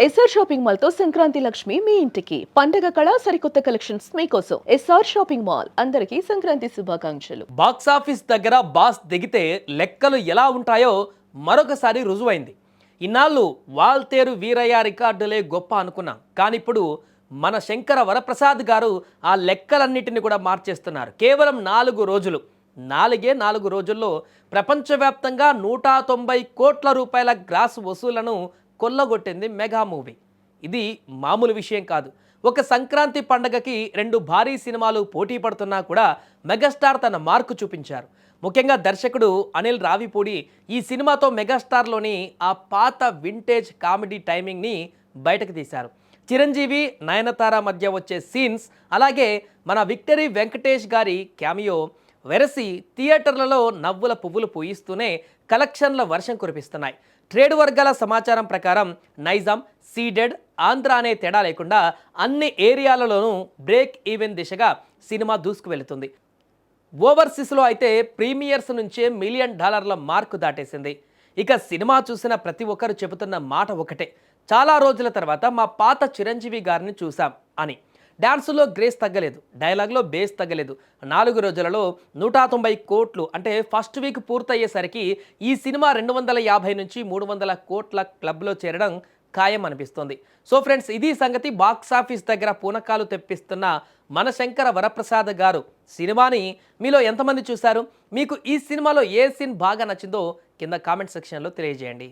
SR shopping mall తో సంక్రాంతి లక్ష్మి మీ ఇంటికి పండగ కళ సరికొత్త కలెక్షన్స్ మీకోసం ఎస్ఆర్ షాపింగ్ మాల్ అందరికీ సంక్రాంతి శుభాకాంక్షలు. బాక్సాఫీస్ దగ్గర బాస్ దిగితే లెక్కలు ఎలా ఉంటాయో మరొకసారి రుజువైంది. ఇన్నాళ్ళు వాల్తేరు వీరయ్య రికార్డులే గొప్ప అనుకున్నాం, కానీ ఇప్పుడు మన శంకర వరప్రసాద్ గారు ఆ లెక్కలన్నిటిని కూడా మార్చేస్తున్నారు. కేవలం 4 రోజులు, 4 రోజుల్లో ప్రపంచవ్యాప్తంగా 190 కోట్ల రూపాయల గ్రాస్ వసూళ్లను కొల్లగొట్టింది మెగా మూవీ. ఇది మామూలు విషయం కాదు. ఒక సంక్రాంతి పండగకి 2 భారీ సినిమాలు పోటీ పడుతున్నా కూడా మెగాస్టార్ తన మార్కు చూపించారు. ముఖ్యంగా దర్శకుడు అనిల్ రావిపూడి ఈ సినిమాతో మెగాస్టార్లోని ఆ పాత వింటేజ్ కామెడీ టైమింగ్ని బయటకు తీశారు. చిరంజీవి నయనతార మధ్య వచ్చే సీన్స్, అలాగే మన విక్టరీ వెంకటేష్ గారి క్యామియో వెరసి థియేటర్లలో నవ్వుల పువ్వులు పూయిస్తూనే కలెక్షన్ల వర్షం కురిపిస్తున్నాయి. ట్రేడ్ వర్గాల సమాచారం ప్రకారం నైజాం, సీడెడ్, ఆంధ్ర అనే తేడా లేకుండా అన్ని ఏరియాలలోనూ బ్రేక్ ఈవెన్ దిశగా సినిమా దూసుకు వెళుతుంది. ఓవర్సీస్లో అయితే ప్రీమియర్స్ నుంచే $1 మిలియన్ మార్కు దాటేసింది. ఇక సినిమా చూసిన ప్రతి ఒక్కరు చెబుతున్న మాట ఒకటే, చాలా రోజుల తర్వాత మా పాత చిరంజీవి గారిని చూసాం అని. డ్యాన్సులో గ్రేస్ తగ్గలేదు, డైలాగ్లో బేస్ తగ్గలేదు. 4 రోజులలో 190 కోట్లు అంటే ఫస్ట్ వీక్ పూర్తయ్యేసరికి ఈ సినిమా 250 నుంచి 300 కోట్ల క్లబ్లో చేరడం ఖాయం అనిపిస్తోంది. సో ఫ్రెండ్స్, ఇది సంగతి. బాక్సాఫీస్ దగ్గర పూనకాలు తెప్పిస్తున్న మన శంకర వరప్రసాద్ గారు సినిమాని మీలో ఎంతమంది చూశారు? మీకు ఈ సినిమాలో ఏ సీన్ బాగా నచ్చిందో కింద కామెంట్ సెక్షన్లో తెలియజేయండి.